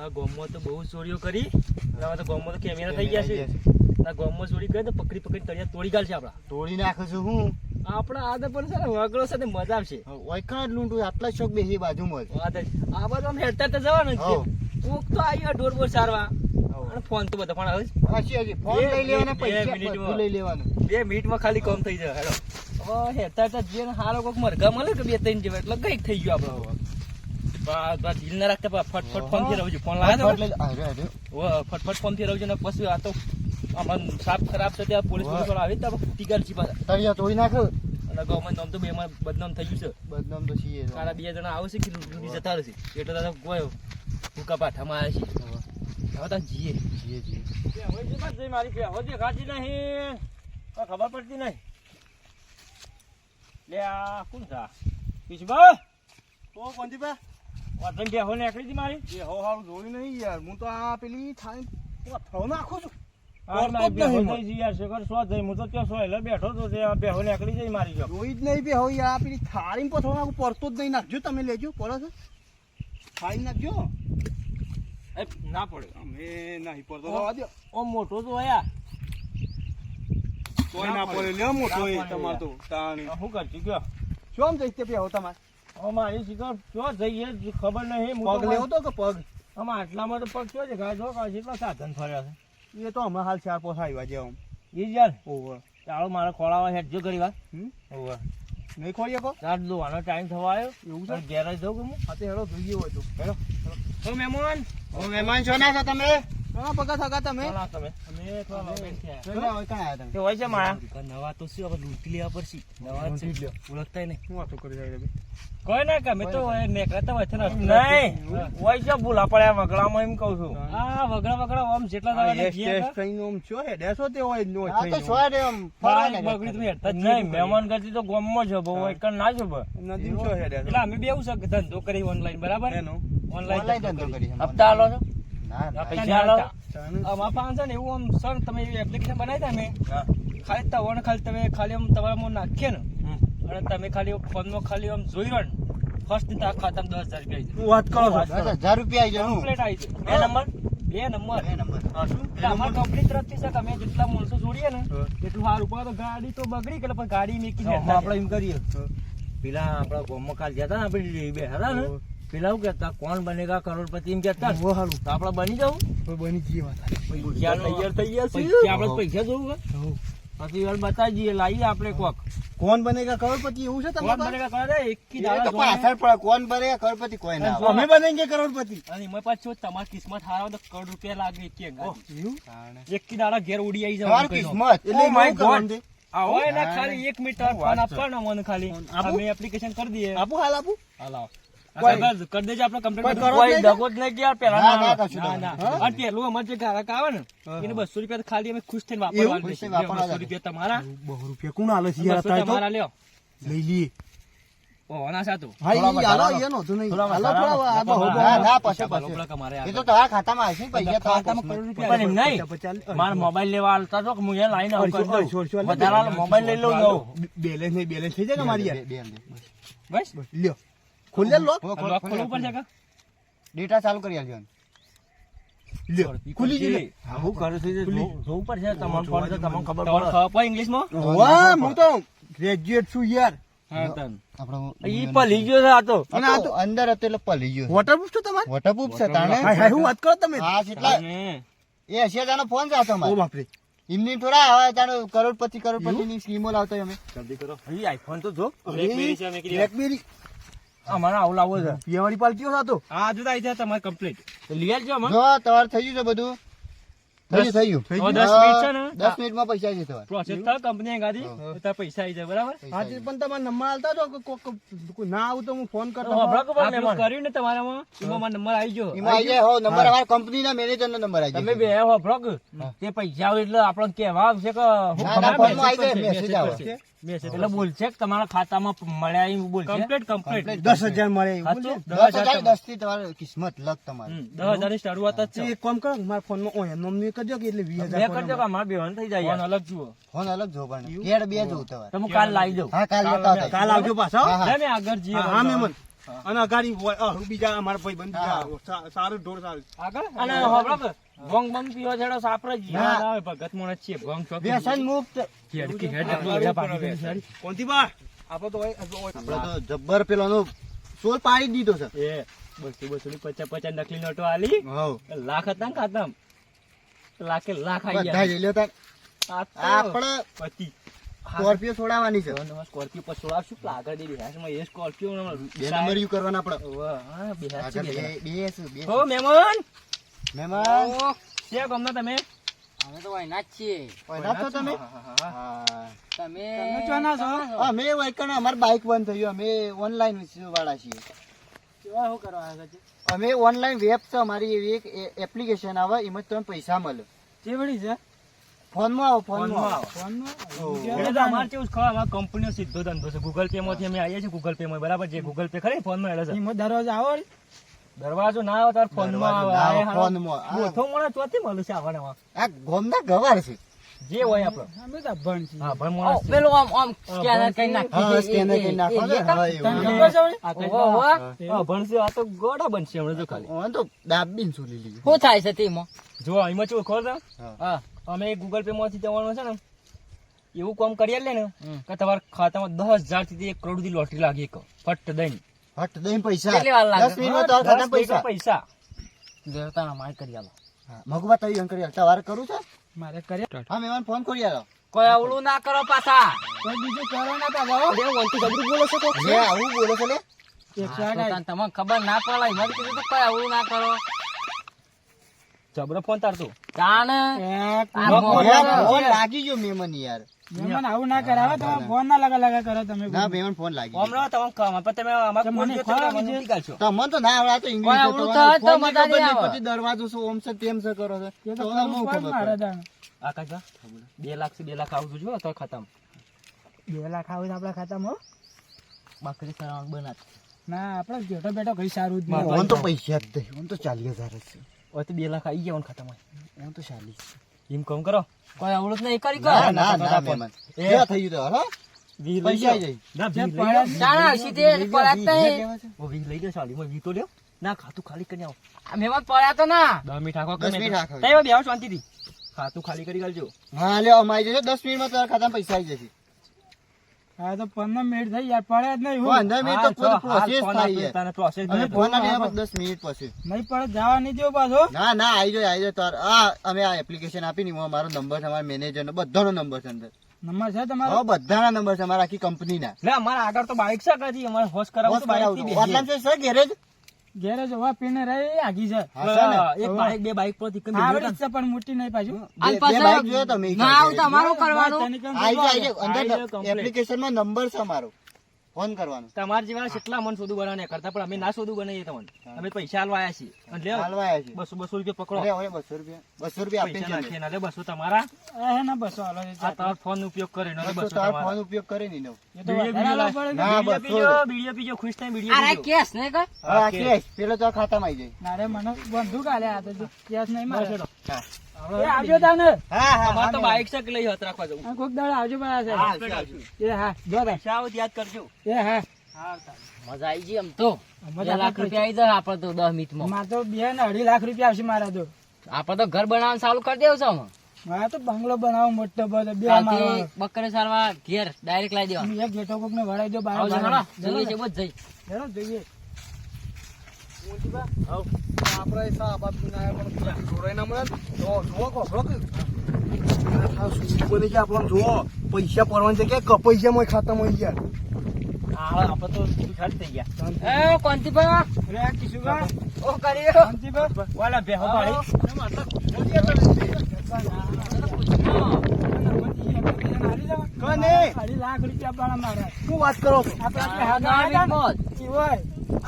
ગામમાં તો બહુ ચોરીઓ કરી. હવે તો ગામમાં તો કેમેરા થઈ ગયા છે. ના ગામમાં ચોરી કરે તો પકડી તળિયા તોડી ગાલશે આપડા. તોડી નાખે છે હું આપડા આદે પણ છે ને વગડો સાથે મજા આવશે. ઓયકણ જ લૂંટું આટલા શોખ બેસી બાજુમાં જ. આ બાજુ આમ હેડતા તો જવાનું જ છે. કોક તો આવ્યો ઢોર બોર સારવા અને ફોન તો બધા પણ હવે હજી ફોન લઈ લેવાના પૈસા બધું લઈ લેવાનું. 2 મિનિટમાં ખાલી કામ થઈ જાય. હેડો હવે હેડતા જે હારો કોક મરઘા મળે કે 2-3 જેવા એટલે કઈક થઈ ગયું આપડે. હવે દિલ ના રાખતા ફટફટ ફોન થી રહું ફોન લાવે ફટફટ ફોન થી રહું ને પછી આ તો આમાં સાપ ખરાબ છે ત્યાં પોલીસ આવે તો ફૂટી ગયેલ છે પાછા તળિયા તોડી નાખે અને ગવર્મેન્ટ નામ તો બેમાં બદનામ થઈ ગયું છે. બદનામ તો છીએ તારા 2 જણા આવશે કે લૂંટી જતા રહેશે એટલે દાદા કોઈ ભૂકા પાઠામાં આવ્યા છે. હવે તો જીએ મારી પેહો દેખાતી નહીં ખબર પડતી નહીં. લે આ કોણ છે પીછબા તો કોંતીબા વાતન બેહો નીકળી હતી મારી બેહો હારું જોયું નહીં યાર. હું તો આ પેલી થાય પથરો નાખું છું. બેઠો તો બેહો નીકળી જાય મારી જો જોઈ જ નહીં બેહો યાર. પેલી થાળી પથરો નાખું પડતો જ નહીં. નાખજો તમે લેજો પડે છે થાળી નાખજો. ના પડે અમે નહીં પડતો ઓમ મોટો તો આયા કોઈ ના પડે લે મોટો તમાર તો તાણી શું કરશું ગયો શું જઈતે બેહો તમારે મારી શિકાર જો જઈએ ખબર નહીં. પગ લેવો તો કે પગ આમાં આટલામાં તો પગ શું છે ગાય જો કેટલા સાધન ફર્યા છે. એ તો હમણાં હાલ 4-5 આવ્યા છે આમ એ યાર ઓવર ચાલો મારે ખોળાવા હેઠ જો ઘણી વાર ઓવર નહીં ખોલીએ કો ચાર દોવાનો ટાઈમ થવા આવ્યો એવું છે. ઘેર જ જવું કે હું હા હેડો જોઈએ હોય તો હેડો. ઓ મહેમાન મહેમાન છો ના છો તમે ઘણા પગા થકા તમે તમે અમે થોડા તમે હોય છે માયા નવા તો શું હવે લૂંટી લેવા પડશે. નવા જ ઓળખતા નહીં શું વાતો કરી રહ્યા કોઈ ના ગમે તો નીકળતા હોય છે ને નહીં હોય છે ભૂલા પડ્યા વગડામાં એમ કઉ છું. આ વગડા આમ જેટલા બગડી તમે હેડતા જ નહીં. મહેમાન કરતી તો ગામમાં છો બહુ એક ના છો એટલે અમે બે એવું છે ધંધો કરી ઓનલાઈન બરાબર ઓનલાઈન ધંધો કરી હપ્તા આલો છો પૈસા આલો અમારા પાંચ છે ને એવું આમ સર તમે એવી એપ્લિકેશન બનાવી તમે ખાલી તવણ ખાલી તમે ખાલી આમ તમારામાં નાખીએ ને અને તમે ખાલી ફોનમાં ખાલી આમ જોઈ રહ્યો ને ફર્સ્ટ દિન તારા ખાતામાં 10,000 રૂપિયા વાત કરો 10,000 રૂપિયા કમ્પ્લીટ આવી જાય. બે નંબર એટલે અમારી કંપની તરફથી છે અમે જેટલા માણસો જોડીએ ને એટલું સારું પડે. તો ગાડી તો બગડી ગયેલી પણ ગાડી મેકી આપણે એમ કરીએ. પેલા આપડા ગામમાં કાલ જતા ને આપણે બેઠા હતા ને પેલા એવું કેતા કોણ બનેગા કરોડપતિ એમ કેતા તો આપડે બની જવું બની જઈએ વાત તૈયાર થઈ ગયા આપડે પૈસા જોવું પછી વાર બતાવી દઈએ લાવીએ આપડે કોક કોણ બનેગા કરોડપતિ એવું છે કોણ બનેગા કરોડપતિ પાછળ પડે કોણ બનેગા કરોડપતિ કોઈ ના અમે બનેંગે કરોડપતિ અને એમાં પાછું તમારી કિસ્મત હારો તો કરોડ રૂપિયા લાગે એક કી દાડા ઘેર ઉડી આવી જવાનું કિસ્મત એટલે માય ગોડ આવો એના ખાલી 1 મિનિટ ફોન આપવાનો મને ખાલી અમે એપ્લિકેશન કરી દઈએ આપું હાલ આપું હાલ કરી દેજો આપણે કમ્પ્લીટ કોઈ દગો જ નહીં ગયા પેલા ના અને પેલું અમારે જે ગ્રાહક આવે ને એને 200 રૂપિયા ખાલી અમે ખુશ થઈને વાપરવાનું 200 રૂપિયા તમારા 200 રૂપિયા કોણ આલે છે યાર તમારા લ્યો લઈ લઈએ ઓના સાતો હા ઈ આલો એનો તો નહીં આલો થોડા ના પછી કમારે એ તો તારા ખાતામાં આવશે પૈસા ખાતામાં કરોડ રૂપિયા પણ એમ નહીં માર મોબાઈલ લેવા આલતા તો હું અહીંયા લાઈન આવું વધારે મોબાઈલ લઈ લઉં બેલેન્સ થઈ જાય ને મારી યાર બસ લ્યો ખોલે લોક ખોલવું પડશે કે ડેટા ચાલુ કરી આલજો લ્યો ખુલી ગઈ હા હું કરે છે જોવું પડશે તમામ ફોન તો તમને ખબર પડે ઇંગ્લિશ માં વાહ હું તો ગ્રેજ્યુએટ છું યાર હા તન આપણો ઈ પલી ગયો છે આ તો અને આ તો અંદર હતો એટલે પલી ગયો વોટરપ્રૂફ છે તમારે વોટરપ્રૂફ છે તાણે હાય હું વાત કરો તમે હા કેટલા એ 80,000 નો ફોન જાતો મારે ઓ બાપ રે ઇમની થોડા હવે જાણો કરોડપતિ ની સ્કીમો લાવતો અમે જલ્દી કરો ઈ આઈફોન તો જો બ્લેકબેરી છે અમે બ્લેકબેરી અમારે આવું લાવો છે પીવાળી પાલટીઓ હતો હા જો આવી જાય તમારે કમ્પ્લીટ તો લઈ આવજો અમે જો તમારે થઈ ગયું છે બધું થઈ ગયું 10 મિનિટ છે ને 10 મિનિટમાં પૈસા આવી જશે પ્રોસેસ થાય કંપની ગાડી તો પૈસા આવી જાય બરાબર હા પણ તમારે નંબર આલતા તો કોઈ ના આવું તો હું ફોન કરતો આપણે કર્યું ને તમારામાં એમાં મારો નંબર આવી ગયો એમાં આવી જાય હો નંબર અમારા કંપનીના મેનેજરનો નંબર આવી જાય તમે બે હો બ્રોક તે પૈસા આવે એટલે આપણને કહેવા આવશે કે ફોનમાં આવી જાય મેસેજ આવે એટલે બોલશે કે તમારા ખાતામાં મળ્યા એમ બોલશે કમ્પ્લીટ 10,000 મળે એવું બોલશે 10,000 10 થી તમારી કિસ્મત લક તમારી 10,000 ની શરૂઆત જ છે એક કામ કરો મારા ફોનમાં ઓય નોમની કરજો કે એટલે 20,000 મેં કરજો કે મારા બેવન થઈ જાય ફોન અલગ જુઓ ફોન અલગ જો પણ કેડ બે જો તમારે તમે કાલ લાવી દો હા કાલ લેતા કાલ આવજો પાછો લે મે આગળ જીએ હા મેમન અને અગાડી બીજા અમારા ભાઈ બંધ સારું ઢોર સારું આગળ અને હોબળો ભંગ ભંગ પીવો છેડો સાપરે જ યાદ આવે ભગત મોણ છીએ ભંગ છો વ્યસન મુક્ત હેડકી હેડ એટલા પાડી સારી કોણથી બા આપણે તો જબ્બર પેલાનો સોલ પાડી દીધો છે એ 250 નકલી નોટો આલી હવ લાખ હતા ને ખાતામ લાખે લાખ આવી બધા લઈ લ્યો તાર આપણે પતિ સ્કોર્પિયો છોડાવવાની છે સ્કોર્પિયો પર છોડાવશું આગળ દે બિહારમાં એ સ્કોર્પિયો બે નંબર યુ કરવાના આપણે હા બિહાર આગળ છે બે હો મહેમાન મહેમાન કે ગમના તમે અમે તો વાયના જ છીએ. ઓયના છો તમે હા તમે ચોના છો અમે વાયકણ અમાર બાઈક બંધ થયું અમે ઓનલાઈન વાળા છીએ કેવા શું કરવા આવ્યા છે અમે ઓનલાઈન વેબ છે અમારી એવી એક એપ્લિકેશન આવે એમાં તમને પૈસા મળે ચેવડી છે ફોનમાં આવો ફોનમાં અમારે કેવું છે ખબર અમારા કંપનીનો સીધો ધંધો છે ગૂગલ પે માંથી અમે આવીએ છીએ ગૂગલ પે માં બરાબર જે ગૂગલ પે ખરી ફોન માં એટલે છે દરવાજો આવો દરવાજો ના આવે તાર ફોન માં આવે ફોનમાં મોથો મોણા ચોથી મળે છે આવડે આ ગોમના ગવાર છે જે હોય આપણો અમે તો ભણ છે હા ભણ મોણા પેલો આમ સ્કેનર કરી નાખી હા સ્કેનર કરી નાખો ને હા એવું ભણશે આ તો ગોડા બનશે હમણાં જો ખાલી ઓન તો દાબીન સુલી લીધી શું થાય છે તેમાં? જો એમાં શું ખબર છે હા અમે ગૂગલ પે માંથી જવાનું છે ને એવું કામ કરી લે ને કે તમારા ખાતામાં 10,000 થી 1 કરોડ ની લોટરી લાગી એક ફટ દઈને હટ દઈને પૈસા કેટલી વાર લાગે? 10 મિનિટમાં તારા ખાતામાં પૈસા દેવતાના માય કરી આલો. મગવા તઈ અંકરી તમારે કરું છે મારે કરે હા મહેમાન ફોન કરી આલો કોઈ અવળું ના કરો પાછા. કોઈ બીજું કરો ના તા બાબા એ વંતી ગબરું બોલો છો કોક લે આવું બોલો છો લે તમને ખબર ના પડે મને કીધું તું કોઈ અવળું ના કરો. જબરો ફોન તારતો જાણ ફોન લાગી ગયો મહેમાન યાર મહેમાન આવું ના કરાવે તમે ફોન ના લગા કરો તમે ના મહેમાન ફોન લાગી ગયો હમણાં તમે કામ પણ તમે અમાર ફોન જો તમે મને નીકાળશો તમને તો ના આવડે આ તો કોઈ ઇંગ્લિશ અવળું તો હોય તો મજા નહીં આવે. પછી દરવાજો શું ઓમ છે તેમ છે કરો છે તો મને બહુ ખબર પડે આકાશા 2 લાખ થી 2 લાખ આવતું જો તો ખાતામાં 2 લાખ આવે આપડા ખાતામાં બકરી સરાવણ બનાત ના આપણે બેઠો બેઠો કઈ સારું જ ઓન તો પૈસા જ દે ઓન તો 40,000 જ છે ઓય તો 2 લાખ આવી ગયા ખાતામાં ઓન તો 40 એમ કામ કરો કોઈ અવળું જ નહીં કરી ના કર. ના ના મહેમાન એ થઈ ગયું હો પૈસા આવી જાય જાણ આવશે તે પડ્યા જ નહીં. ઓ વી લઈ લે સાલી માં વી તો લ્યો ના ખાતું ખાલી કરી આવો આ મહેમાન પડ્યા તો ના 10 મિનિટ આખો 10 મિનિટ આખો. તઈ બેહો શાંતિથી ખાતું ખાલી કરી ગાલજો હા લ્યો અમારી જશે 10 મિનિટમાં તારા ખાતામાં પૈસા આવી જશે હા તો 15 મિનિટ થઈ યાર પડ્યા જ નહીં 15 મિનિટ તો કોઈ પ્રોસેસ થાય છે તને પ્રોસેસ અમે ફોન આલે 10 મિનિટ પછી નહીં પડે જવા નહીં દેવો પાછો ના ના આવી જાય તાર આ અમે આ એપ્લિકેશન આપી ની મારો નંબર છે અમારા મેનેજર નો બધાનો નંબર છે અંદર નંબર છે તમારો હા બધાના નંબર છે અમારા આખી કંપનીના લે અમારા આગળ તો બાઈક છે કદી અમારે હોશ કરાવો તો બાઈક થી વાટલામ છે સર ગેરેજ ગેરેજ હોવા પીને રહી આગી છે હા, છે ને? એક બાઈક બે બાઈક પર થી આવડી છે પણ મોટી નહીં પાછું અને બે પછી બાઈક જોયો તમે ના આવું તમારું કરવાનું. આવી જાય અંદર એપ્લિકેશન માં નંબર છે અમારો ફોન કરવાનો તમારા જેવા કેટલા મન સોદું બનાવને કરતા પણ અમે ના સોદું બનાવીએ તમને અમે પૈસા હાલવા આવ્યા છીએ અને લે હાલવાયા છે 200 રૂપિયા પકડો અરે અરે 200 રૂપિયા આપીને પૈસા ચાલે. નાખીએ ના લે 200 તમારા હે ના 200 હાલો આ તમારો ફોન ઉપયોગ કરે ના 200 તારો તમારા ફોન ઉપયોગ કરે નહીં નો એ તો બીડીઓ બીડીઓ પીજો ખુશ થાય બીડીઓ અરે કેસ નહીં કર. હા કેશ પેલો તો ખાતામાં આવી જાય ના રે મને બંદૂક આલે આ તો કેસ નહીં મારે એ આવજો તાને હા હા તમાર તો બાઈક છે કે લઈ હાથ રાખવા જવું કોક દાડો આવજો મારા છે એ હા જો પૈસા આવો યાદ કરજો એ હા મજા આવી ગઈ એમ તો 2 લાખ રૂપિયા આવી જાય આપડે તો 10 મિનિટમાં. માં તો 2.5 લાખ રૂપિયા આવશે મારા તો આપડે તો ઘર બનાવવાનું ચાલુ કરી દેવું છે અમે. મારા તો બંગલો બનાવો મોટો બધો બે કાલથી બકરે સારવા ઘેર ડાયરેક્ટ લાવી દેવા. એક ગેટો કોક ને વળાઈ દો બાર આવજો હેડો. જોઈએ છે બસ જઈ. હેડો જોઈએ આપણે સાહેબ પણ જોરાઈ ના મળે તો જુઓ કોફળો કે શું બની ગયા આપણને જુઓ પૈસા પડવાની છે કે પૈસા મોય ખાતામાં ગયા હા આપણે તો ખાલી થઈ ગયા એ કોંતીબા રે કિશુબા ઓ કર્યો અંતિબા વાલા બેહો પાડી કને 2.5 લાખ રૂપિયા પાડા મારા શું વાત કરો છો?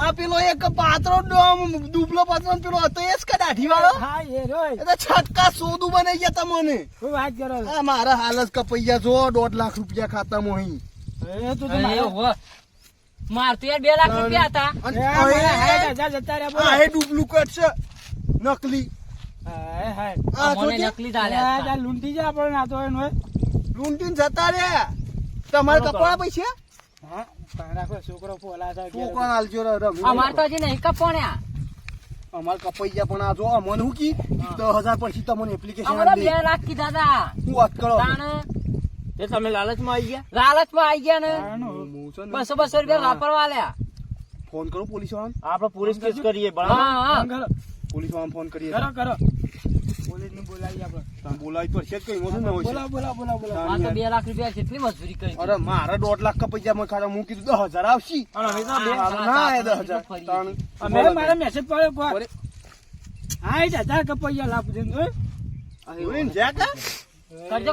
આ પેલો એક પાત્રો દુબલો પાત્રો પેલો હતો એ જ કદાઠી વાળો એ તો છક્કા સોદું બનાવી ગયા તમને વાત કરો આ મારા હાલત કપૈયા જો 1.5 લાખ રૂપિયા ખાતામાં અહીં માર તો યાર 2 લાખ રૂપિયા હતા. અને આ એ ડુપ્લિકેટ છે નકલી આ મને જોજે, નકલી ચાલ્યા હતા. લૂંટી જાય આપણે ના તો લૂંટીને જતા રહ્યા તમારે કપડા પૈસા છોકરો આલજો રમી અમાર તો હજી નહીં કપોણ્યા અમાર કપાઈ ગયા પણ આ જો અમને હું કી 10,000 પછી તમને એપ્લિકેશન અમારા 2 લાખ કીધા તા હું વાત કરો તાણ તે તમે લાલચમાં આવી ગયા લાલચમાં આવી ગયા ને હું છે ને 200 રૂપિયા વાપરવા લ્યા ફોન કરો પોલીસ વાળાને આપણે પોલીસ કેસ કરીએ બરાબર હા પોલીસ વાળાને ફોન કરીએ કરો પોલીસ ને બોલાવી આપણે તમે બોલાવી તો છે જ કઈ મોઢું ન હોય છે આ તો 2 લાખ રૂપિયા જેટલી મજૂરી કરી અરે મારા 1.5 લાખ કપાઈ ગયા મેં ખાલી હું કીધું 10,000 આવશી અને હવે તો ના એ 10,000 તાણ અમે મારા મેસેજ પડ્યો પર હા 1000 કપાઈ લાપ દે ઓય જા કા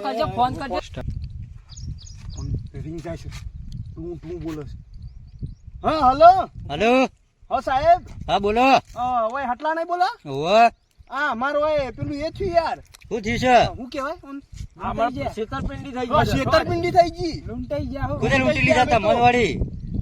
કરજો ફોન કરજો ફોન રિંગ જાય છે તું બોલે છે હા હલો હેલો હા સાહેબ હા બોલો ઓય હટલા નહીં બોલા ઓવે હા મારો ઓય પેલું એ થયું યાર શું થયું છે હું કહેવાય છેતરપિંડી થઈ છેતરપિંડી થઈ ગઈ લૂંટાઈ ગયા કોને લૂંટી લીધા તા મનવાડી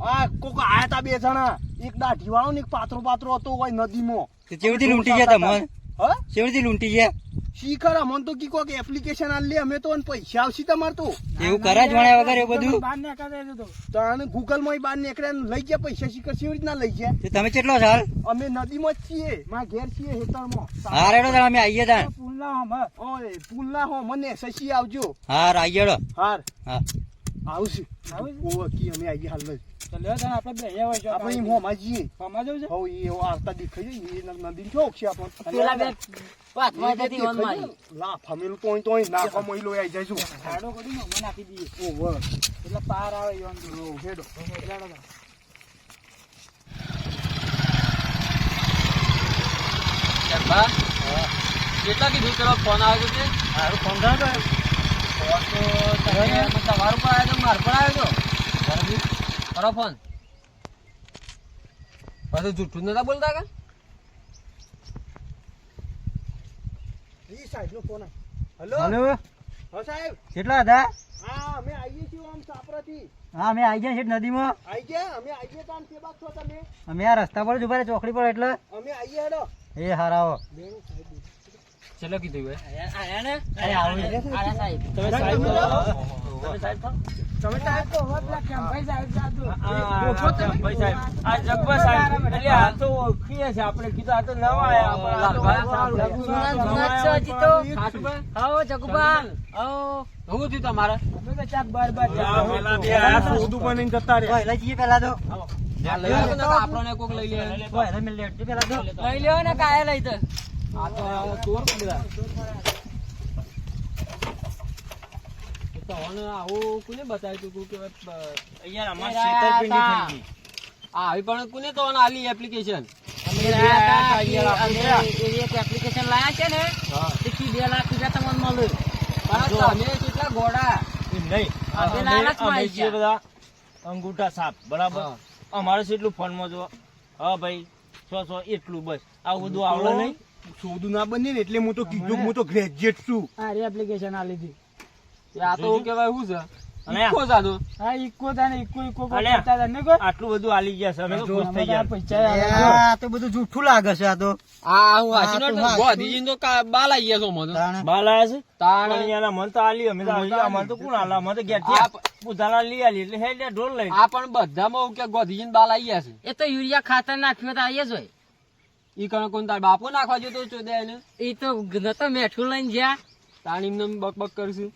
આ કોક આયા તા 2 જણા એક દાઢી વાળો ને એક પાત્રો હતો હોય નદીમાં ચેવડી લૂંટી ગયા તા મન હા ચેવડી લૂંટી ગયા શીખર અમન તો કી કોક એપ્લિકેશન આલ લે અમે તો પૈસા આવશે તમાર તો એવું કરા જ વણ્યા વગર એવું બધું બહાર નીકળે તો તાને ગૂગલ માં બહાર નીકળ્યા લઈ ગયા પૈસા શીખર કેવી રીતના લઈ ગયા તે તમે કેટલો સાલ અમે નદીમાં જ છીએ માં ઘેર છીએ હેતરમાં હા રેડો તાર અમે આવીએ તાર પુલના હમ ઓય પુલના હો મને સસી આવજો હા આવીએ રો હાર હા આવશે ઓ કી અમે આવી હાલ જ ચલ્યો તને આપણે બે હોય છો આપણે એમ હોમાં જઈએ સમજો છે હો એ આવતા દેખાઈ જાય એ નદી ચોક છે આપણો પેલા બે વાતમાં જતી વન મારી લા ફમેલું તો નાખવા મોઈલો આવી જાય છું ખાડો કરી મને નાખી દઈએ ઓ વ એટલે પાર આવે યોન હેડો કેટલા કીધું પેલો ફોન આવ્યો છે મારું ફોન કરો તમારું પર આવ્યો માર પર આવ્યો કરો ફોન પાછું જૂઠું નતા બોલતા કા ઈ સાહેબ નો ફોન હેલો હેલો હા સાહેબ કેટલા હતા હા અમે આવીએ છીએ આમ સાપરાથી હા અમે આવી ગયા છે નદીમાં આવી ગયા અમે આવીએ તાન કે બાદ છો તમે અમે આ રસ્તા પર જ ઉભા રહ્યા ચોકડી પર એટલે અમે આવીએ હેડો એ હારા આવો ચલો કીધું આયા ને આવો આયા સાહેબ તમે સાહેબ તમે સાહેબ તમે સાહેબ તો હવે પેલા કેમ્પાઈ સાહેબ જાદુ આ જગબા સાહેબ એટલે આ તો ઓળખીએ છે આપણે કીધું આ તો નવા આવો જગુબા આવો શું થયું તમારે અમે તો ચાક બાર બાર ઉદુ બનીને જતા રે પહેલા જઈએ પહેલા તો આપણને કોક લઈ લે પહેલા મિલ લેટ પહેલા તો લઈ લ્યો ને કાય લઈ તો આ તો ચોર બધા આવું કોને બતાવ્યું તું કે અહીંયા અમાર છેતરપિંડી થઈ ગઈ આવી પણ કોને તો આલી એપ્લિકેશન એપ્લિકેશન લાયા છે ને તે 2 લાખ રૂપિયા તમને મળે તમે કેટલા ગોડા નહીં અમે લાલચમાં આવી ગયા. બધા અંગૂઠા સાપ બરાબર અમારે કેટલું ફોનમાં જો હા ભાઈ 100 એટલું બસ આ બધું આવડે નહીં સોદું ના બને ને એટલે હું તો કીધું હું તો ગ્રેજ્યુએટ છું આ રે એપ્લિકેશન આ લીધી આ તો કેવાય શું છે અને ઈકો જાદુ હા ઇકો તાને ઇકો અલે. કરતા હતા ને કો આટલું બધું આલી ગયા છે અમે તો ખુશ થઈ ગયા પૈસા આ તો બધું જૂઠું લાગે છે આ તો આ હું હાસી આ તો નો હાસી. ગોધીજી તો બાલ આવી ગયા છો મને બાલ આયા છે તાણ પણ યાર મન તો આલી અમે તો આલી અમાર તો કોણ આલા અમે તો ગયા પૂજાલા લઈ આલી એટલે હે લે ઢોલ લઈ આ પણ બધામાં કે ગોધીજી બાલ આવી ગયા છે એ તો યુરિયા ખાતર નાખ્યો તો આવીએ જ હોય ઈ કણ કોણ તાર બાપુ નાખવા જો તો ચોદે એને ઈ તો નતો મેઠું લઈને જ્યા તાણીમ ને બકબક કરશું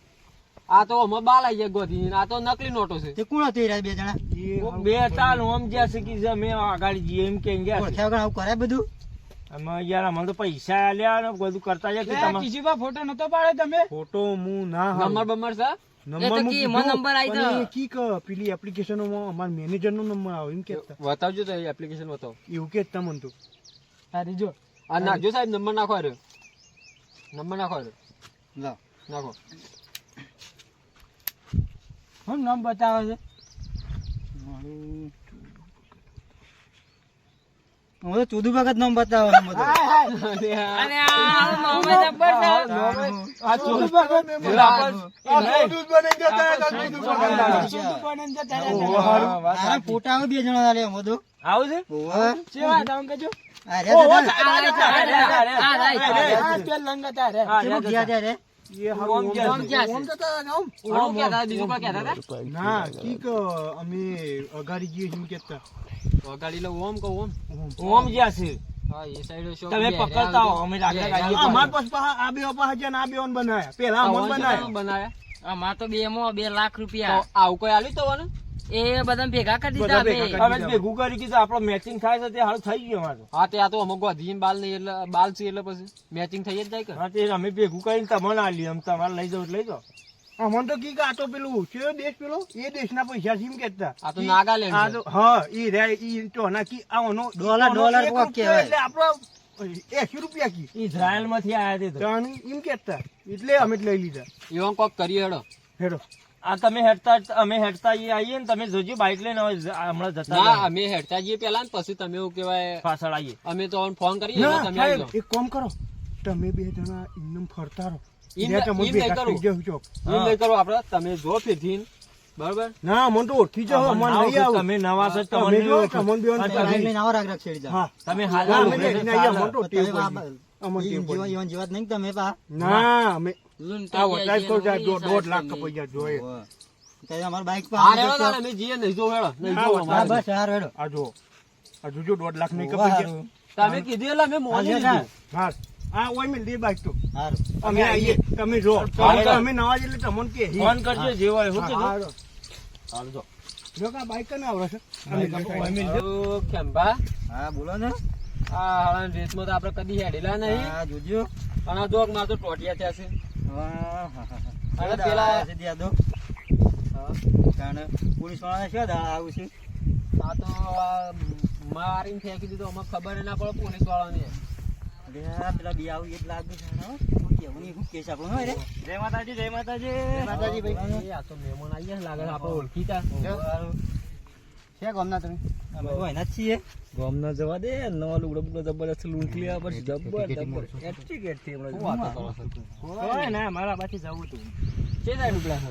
આ તો અમે બાલ આવી જાય ગોધીજી આ તો નકલી નોટો છે તે કોણ હતી બે જણા બે તાલ ઓમ જ્યાં શીખી છે અમે આગાડી જઈએ એમ કે ગયા છે. ઓળખ્યા વગર આવું કરે બધું અમે યાર અમને તો પૈસા આલ્યા ને બધું કરતા જાય કે તમે કિસીબા ફોટો નતો પાડે તમે ફોટો હું ના નંબર બમર છે નંબર એ તો કી મને નંબર આવી તો કી પેલી એપ્લિકેશનોમાં અમાર મેનેજર નો નંબર આવે એમ કેતા બતાવજો તો એપ્લિકેશન બતાવો એવું કેતા મન તો અરે જો આ નાખજો સાહેબ નંબર નાખો રહ્યો નંબર નાખો રહ્યો લાવ. નાખો હું નામ બતાવે છે હું તો ચુદુ વખત નામ બતાવો હાય હાય અને આ મોહમ્મદ અબ્બર છે આ ચોદુ ભગત ને પેલા આ ચોદુ બને જતા હતા ચોદુ શુદ્ધ પણ જતા ઓહો, રહ્યા હારું. આ ફોટા આવે બે જણા આલે બધું આવું છે સેવા દામ કેજો અરે ઓહો, દાદા આ રાઈટ. આ તે લંગતા રે હા, કેવું દાદા. ગયા ત્યારે એ હારું ઓમ ક્યાં ઓમ છે? ઓમ જતા હતા ઓમ. ઘણું કહેતા, બીજું કોઈ કહેતા હતા? ના કીક અમે અગાડી જઈએ છીએ એમ કહેતા. વગાડી લો, ઓમ કહો, ઓમ. ઓમ જ્યાં છે હા, એ સાઈડ શોપ તમે બે પકડતા હો, રહ્યા અમે આગળ બે આવીએ. અમાર પાસે પાછા આ બે પાછા છે ને આ બે ઓન બનાયા પેલા અમોન બનાયા. બનાયા. અમાર તો 2 માં 2 લાખ તો રૂપિયા આવું કોઈ આલ્યું તો ને? એ બધા ભેગા કરી બધા ભેગા કરી હવે ભેગું કરી કીધું આપણો મેચિંગ થાય છે તે હાલ થઈ ગયું અમારું. હા, તે આ તો અમુક ગોધીન બાલ નહીં એટલે બાલ છે એટલે પછી મેચિંગ થઈ જ જાય કે. હા તે અમે ભેગું કરીને તમને આલી એમ તમારે લઈ જાવ લઈ જાઓ. અમોન તો કીક આ તો પેલું કયો દેશ પેલો એ દેશના પૈસા છે એમ કહેતા. આ તો નાગાલેન્ડ આ છે. તો હા ઈ રે ઈ તો ના કી આનો ડોલર એક કોક રૂપિયો કહેવાય. એટલે આપણો 80 રૂપિયા કી ઇઝરાયલ માંથી આયા તે તો. તાણી એમ કહેતા એટલે અમે જ લઈ લીધા. એવું કોક કરીએ હેડો. હેડો આ તમે હેડતા અમે હેડતા આવીએ ને તમે જોજો બાઇક લઈને હવે હમણાં જતા ના, રહો. અમે હેડતા જઈએ પેલા ને પછી તમે એવું કેવાય પાછળ આવીએ. અમે તો ફોન કરીએ ના એટલે તમે આવી સાહેબ જાઓ. એક કામ કરો તમે બે જણા ઇન્નમ ફરતા રહો ઈમ ત્યાં તમે નહીં ભેગા કરું. થઈ જાવ છો. એમ નહીં કરો આપડે, તમે જો ફેરથી બરોબર. ના મને તો ઓળખી જાઓ મને નહીં આવું. તમે નવા છો તો તમે તમને જો ઓળખો. તમને બેન અને તમે- તમે- આવો રાગ રાગ છેડી જાઓ. હા તમે ના, હાલ અમે લઈને આવીએ, મને તો ટેવ તમે પડી. અમને ટેવ પડી. જીવન જીવત નહીં તમે પા ના અમે આ વટાઈ કહું છું, આ 1.5 લાખ કપાઈ ગયા જોઈએ. અમારા બાઈક હા, હેડો તારે, અમે જઈએ નહીં જો હેડો નહીં હા, જો હા, અમારે. બસ હાર હેડો આ જો આ જોજો 1.5 લાખ નહીં કપાઈ ગયા. તમે કીધું એટલે અમે મોની લીધું. હા આ ઓય મેં લે બાઈક તો હાર અમે આવીએ તમે જો ફોન કરો. અમે નવા જ એટલે તમને કે ફોન કરજો જે હોય શું કીધું? હાલો. હાલ જો. જો કે આ બાઈક કને આવડે છે અમે લેતા તો ખેંભા, હા બોલો ને આ હાલાના રેસમાં તો આપણે કદી હેડેલા નહીં. હા જોજો અને આ જોક માં તો ટોટિયા થયા છે. હા, હા, હા. અને શું પેલા- દાડા છે ત્યાં તો? કારણ પોલીસ વાળાને શું દાડા આવું છે આ તો આ મારીને ફેંકી દીધું, અમને ખબર ય ના પડે પોલીસ વાળાને. અરે આ પેલા બી આવું એટલે લાગુ છે હો. શું કેવું નહીં, શું કેસ આપણો હોય રે જય માતાજી જય માતાજી. જય માતાજી ભાઈ. એ આ તો મહેમાન આવી ગયા લાગે છે, આપણે ઓળખીતા. છે ગામના તમે અમે તો એના જ છીએ ગામના જવા દે નવા લુગડા બુગડા જબરદસ્ત લૂંટ લ્યા પર જબર એટીકેટ થી શું વાતો કરો છો? હોય ને મારા બાથી જવું તું છે સાહેબ ઉપલા છે?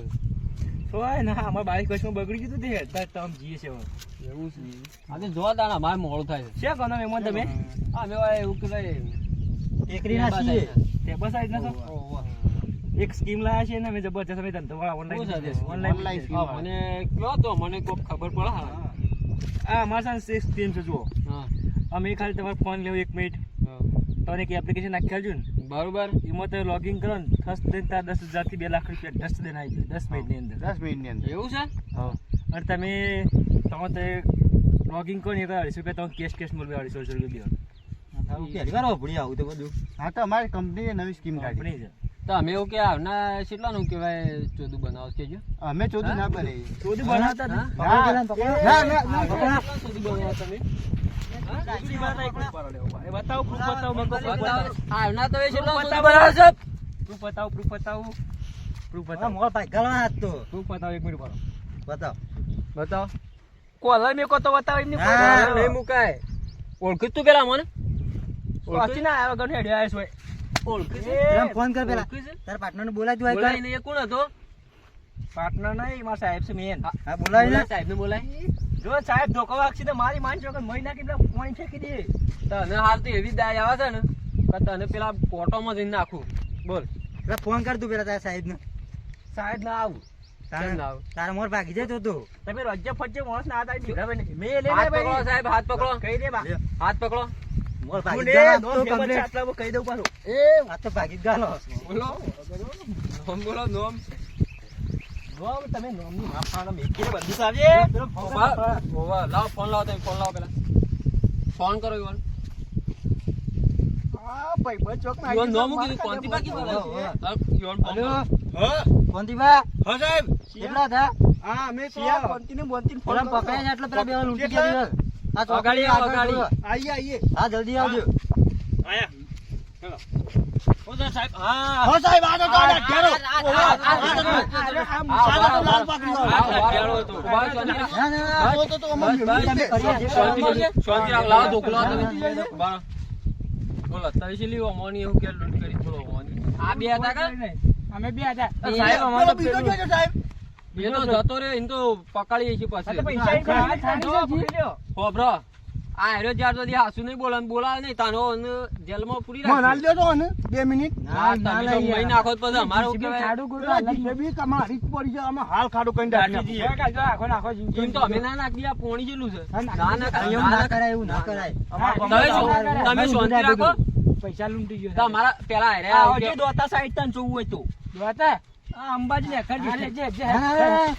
હોય ને અમારા બાઈક કશમાં બગડી ગયું તું તે તમ જીએ છે હવે. એવું છે. આજે જોવા તાણા મારે મોડું થાય છે. છે કોનો મહેમાન તમે આ મેં એવું કે ભાઈ ટેકરીના છીએ તે બસ આજ ના ઓહો. એક સ્કીમ લાયા છે ને અમે જબરદસ્ત અમે ધંધો વાળા શું છે તે? ઓનલાઈન હા, મને કયો તો મને કોઈ ખબર પડે. હા. આ અમારા સાથે સ્કીમ છે જુઓ હા. અમે ખાલી તમારો ફોન લેવો 1 મિનિટ હા. તમને એક એપ્લિકેશન નાખી આવજો ને બરોબર. એમાં તો લોગિન કરો ને ફર્સ્ટ દઈને તાર 10,000 થી 2 લાખ રૂપિયા ડસ્ટ દઈને આવી જાય 10 મિનિટની અંદર 10 મિનિટની અંદર એવું છે? અને તમે લોગિન કરો ને 250 રૂપિયા તમે કેશ મળવે 250 રૂપિયા આવું પહેલી વાર ભૂલી આવું તો બધું હા તો અમારી કંપનીએ નવી સ્કીમ કાઢી આપણી છે તો અમે એવું કે આવના કેટલાનું કહેવાય ચોદું બનાવો કેજો. અમે ચોથી ના કરે ચોથી બનાવતા ને ના ના ચોદું બનાવો તમે? ચોથી બનાવતા એક રૂપિયા લેવો પડે. એ બતાવો proof બતાવો મને કહો, proof બતાવો. આવના તો એ કેટલા Proof ચોદું બતાવો. બનાવો છો? proof બતાવો proof બતાવો proof હા બતાવો મોર ભાઈ ગળવા હાથ તો proof બતાવો 1 મિનિટ બતાવ બતાવો. કોલર મેં કો તો બતાવો એમની હા. કોલર નહીં મુકાય. ઓળખી તું પેલા મને? ઓળખી ના આવ્યો ગણ હેડ્યો આવ્યો છે ઓળખી છે? પેલા ફોન કર પેલા ઓળખી છે? તારા પાર્ટનર ને બોલાય તું આ બોલાય નહીં, એ કોણ હતો? પાર્ટનર નહીં મારા સાહેબ છે મેન હા બોલાય ને બોલાય, સાહેબને બોલાય. જો સાહેબ ધોકો વાગશે તો મારી માનશો કે મહી નાખી પેલા પાણી ફેંકી દે તને હાલ તો એવી દાય આવે છે ને કે તને પેલા પોટોમાં જઈને નાખું. બોલ. પેલા ફોન કર તું પેલા તારા સાહેબ ને સાહેબ ના આવું કેમ ના આવું? તારા મોર ભાગી જાય તો તમે રજ્જે ફજ્જે માણસ ના હતા દીધા ભાઈ મેં લઈ હાથ લે પકડો ભાઈ સાહેબ, હાથ પકડો. કહી દે બા હાથ પકડો. મોર તું ભાગી લે ગયા નોમ તો ફેમસ છે કમ્પ્લીટ આટલા કહી દઉં પાછું એ આ તો ભાગી જ ગાલો બોલો. નોમ બોલો, નોમ. નોમ તમે નોમની માફાના મેકીને બંદૂક આવજે ઓવા, ઓવા. લાવો ફોન લાવો તમે, ફોન લાવો પેલા. ફોન કરો ઈવન. આ ભાઈ બસ ચોક માં ઈવન નોમ કીધું, કોણથી બાકી બોલે? હા, ઈવન ફોન કરો. હા કોંતી બા હા સાહેબ કેટલા હતા હા અમે તો સિયા કોન્ટિન્યુ બોન્ટિન ફોન પેલા પકડાય છે એટલે પેલા બે લૂંટી ગયા દિવસ આ તો અગાડી આવો, અગાડી. આઈએ આઈએ હા જલ્દી આવજો આયા ઓ તો સાહેબ હા હા સાહેબ આ તો ગાડા ઘેરો અરે આમ સાદો તો લાલ પાકડી વાળો ના ના તો અમને તમે કરીએ શાંતિ રાખ, લાવો ધોકો લાવો તમે. બરાબર. બોલો, તવી લીવો મોની એવું કે લૂંટ કરી બોલો મોની. આ બે હતા કા? અમે બે હતા એ સાહેબ અમારો પેલો બીજો જોજો સાહેબ એ તો જતો રે, એને તો પકડીએ છીએ તો પછી. પૈસા ઈ ખાલી થાળી છે પકડી લ્યો હોભરો, આ હેરો જ્યાર સુધી હાસુ નહીં બોલાવે નહીં તાનો જેલમાં પૂરી મને હાલ રાખજો. દેજો ને 2 મિનિટ ના, તમે તો મહી નાખો તો પછી અમારે શું કહેવાય? જીસીબી તમારી જ પડી છે અમે હાલ ખાડો કઈ નાખી દઈએ. એમ તો અમે ના નાખીએ, આ પોણી જેટલું છે. હા, ના નાખાય, એવું ના ના નાખાય. કરાય, એવું ના કરાય. તમે શાંતિ રાખો. પૈસા લૂંટી ગયો તમારા પેલા હેરે આ આવો હજી કે- દોતા સાઈડ તને જોવું હોય તો દોતા આ અંબાજી ને ખરી હા, જે જે હા, હા, હા.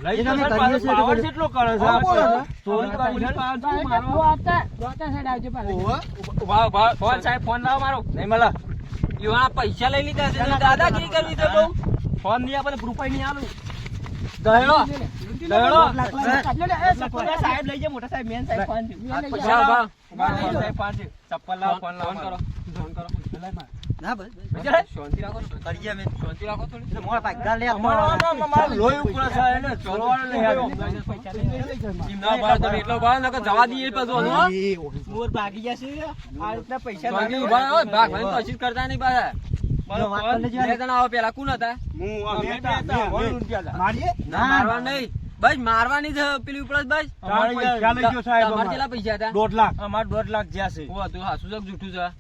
લઈ એ તમે તો કરીએ છીએ તો પાવર કરી. કેટલો કરે છે હા, બોલો આપણે? છો. ચોરી કરી છે. ઓવે. ઉભા, ઉભા. ફોન સાહેબ ફોન લાવો મારો નહીં મળે યુવાના પૈસા લઈ લીધા છે તો દાદાગીરી કરવી છે બહુ. ફોન નહીં આપે પ્રૂફ નહીં આલું દહેડો. દહેડો. સાહેબ લઈ જાય મોટા સાહેબ મેન સાહેબ ફોન છે ઉભા, ઉભા. સાહેબ ફોન છે ચપ્પલ લાવો ફોન લાવો ફોન કરો. ફોન કરો. ના બસ, બસ. શાંતિ રાખો ને. કરીએ અમે. શાંતિ રાખો થોડી. મોટા પૈસા લે. અમારો લોહી ઉકળે છે એને ચોરવાનો નહીં આવ્યો. એમ ના પાડો તમે એટલો પાડો નકર જવા દઈએ પાછું આનું, હો. મોર ભાગી જશે આ રીતના પૈસા શાંતિ ઉભા રહો. ભાગવાની કોશિશ કરતા નહીં પાછા. જો વાત કરી લેજો. બે જણા આવો પેલા કોણ હતા? હું અમે અમે બે હતા, ફોન લૂંટ્યા હતા. મારીએ ના, મારવા નહીં. બસ મારવાની છે પેલી ઉપર જ બસ. તમારે પૈસા લઈ ગયો સાહેબ તમારે અમારે. કેટલા પૈસા હતા? 1.5 લાખ. અમારે 1.5 લાખ જ્યાં છે હું હતું હાસુ છે કે જૂઠું છે?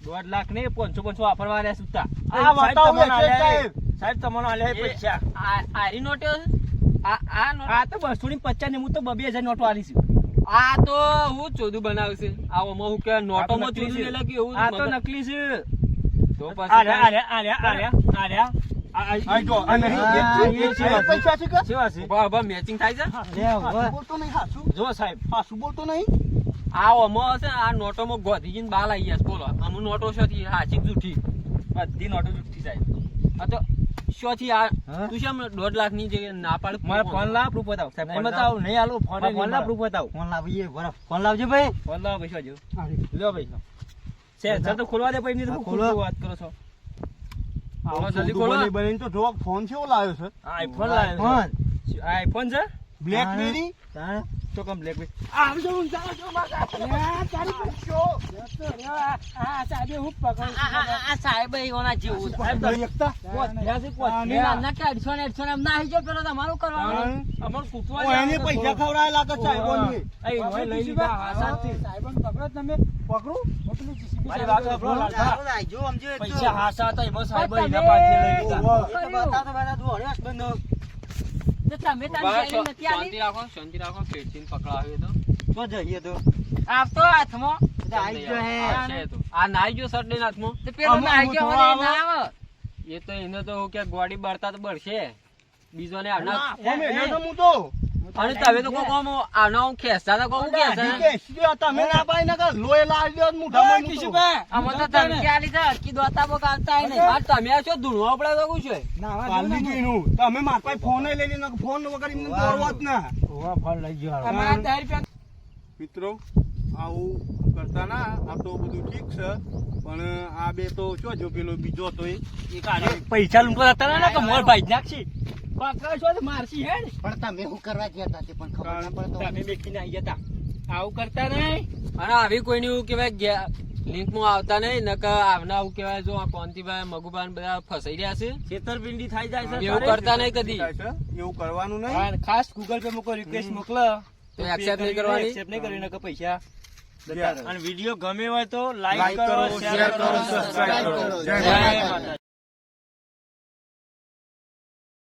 1.5 લાખ નહીં 500 વાપરવા રહ્યા સુતા આ બતાવો સાહેબ સાહેબ. તમને આલ્યા છે પૈસા આરી નોટો છે? આ નોટ? આ તો 250 ને હું તો 2000 નોટો આલીશું આ તો હું ચોદું બનાવશે. આમાં હું કે નોટોમાં ચોદું નહીં લાગ્યું એવું આ તો મગજ. નકલી છે તો આલ્યા પછી આલ્યા આલ્યા આલ્યા આલ્યા આ જો આ નહીં. હા, એ છે. એ પૈસા છે કે? સેવા છે ઉભા ઉભા મેચિંગ થાય છે. લે, હાસુ હવે. બોલતો નહીં, હાસુ. જો સાહેબ હાસુ બોલતો નહીં. આ ઓમાં હશે આ નોટોમાં ગોધીજીને બાલ આવી ગયા છે. બોલો આમ નોટો શોથી હાચી કે જૂઠી? બધી નોટો જુઠ્ઠી સાહેબ આ તો શોથી આ હા? તું શેમ 1.5 લાખ ની જગ્યાએ ના પાડ? મારે ફોન લાવ પ્રૂફ બતાવ સાહેબ નહીં ફોન બતાવ નહીં આલો ફોન લાવ પ્રૂફ બતાવ ફોન લાવીએ, બરાબર. ફોન લાવજો ભાઈ. ફોન લાવ પૈસા જો આ રે. લ્યો પૈસા સર તો ખોલવા દે પછી હા, તો ખોલો. વાત કરો છો આવો આવું જલ્દી ખોટું ખોલો. બની બનીને તો જો ફોન છે એવો લાવ્યો છે આઈફોન લાવ્યો ફોન. છે આઈફોન છે બ્લેકબેરી. તાણે. તો કમ બ્લેક આ સાહેબ એવાના જેવું એકતા. ના કે 800 ને એમ ના આવી ગયો પેલો તમારું કરવાનું. અમારું કૂટવા ઓ, એને પૈસા ખવડાયેલા લાગે સાહેબોને. પકડું? સારું લાગજો, સમજો એક તો. પૈસા હાસા હતા એમાં સાહેબ પણ એના તમે- પાસેથી લઈ લીધા. એ તો બતાવો તો બતાવો, દોડ્યો હસબન્ડનો. તમે શાંતિ રાખો શાંતિ રાખો ખેંચીને પકડાવ્યો તો તો જઈએ તો. આપતો હાથમાં એ તો આઈ ગયો હે. છે તો. આ નાઈ ગયો સર ને હાથમાં તો પેલો આમાં નાઈ ગયો થોડો વળી ના આવે. એ તો એને તો કે ગોડી બળતા તો બળશે બીજોને આના ફોન મેલ્યો તો હું તો. અને તમે તો કોમ આનો ખેંચતા તો કોમ કે છે કે સીધો તમે ના પાઈ ના કર લોહી લાલ દો મુઠામાં મૂકો. આમાં તો ધમકી આલી છે કે દોતા બો કાલતા નહીં આ તમે આ છો ધૂણવા પડે તો કુછ છે પાલી ગઈનું. તમે માર પાસે ફોન લઈ લઈને ફોન વગર એમને દોડવા જ ના. ફોન લઈ ગયો તમારા 10 રૂપિયા મિત્રો આવું કરતા ના આ તો બધું ઠીક છે પણ આ બે તો શું જો પેલો બીજો તો એ પૈસા લૂંટવા જતા ને કે મોર ભાઈ નાખશી પકડશો તો મારશી હે ને પણ તમે શું કરવા ગયા હતા તે પણ ખબર ના પડે તમે બેસીને આવી જતા આવું કરતા નહીં અને આવી કોઈને એવું કેવાય લિંક માં આવતા નહીં નકર આવના આવું કેવાય જો આ કોંતીભાઈ મગુભાઈ બધા ફસાઈ રહ્યા છે છેતરપિંડી થઈ જાય છે એવું કરતા નહીં કદી એવું કરવાનું નહીં. હા, ખાસ ગૂગલ પે મોકો રિક્વેસ્ટ મોકલો તો accept નહીં કરવાની? એક્સેપ્ટ નહીં કરવી નકર પૈસા જતા રહો. અને વિડીયો ગમે હોય તો લાઈક Like કરો કરો, શેર share કરો કરો, સબસ્ક્રાઇબ subscribe કરો કરો. જય જય માતા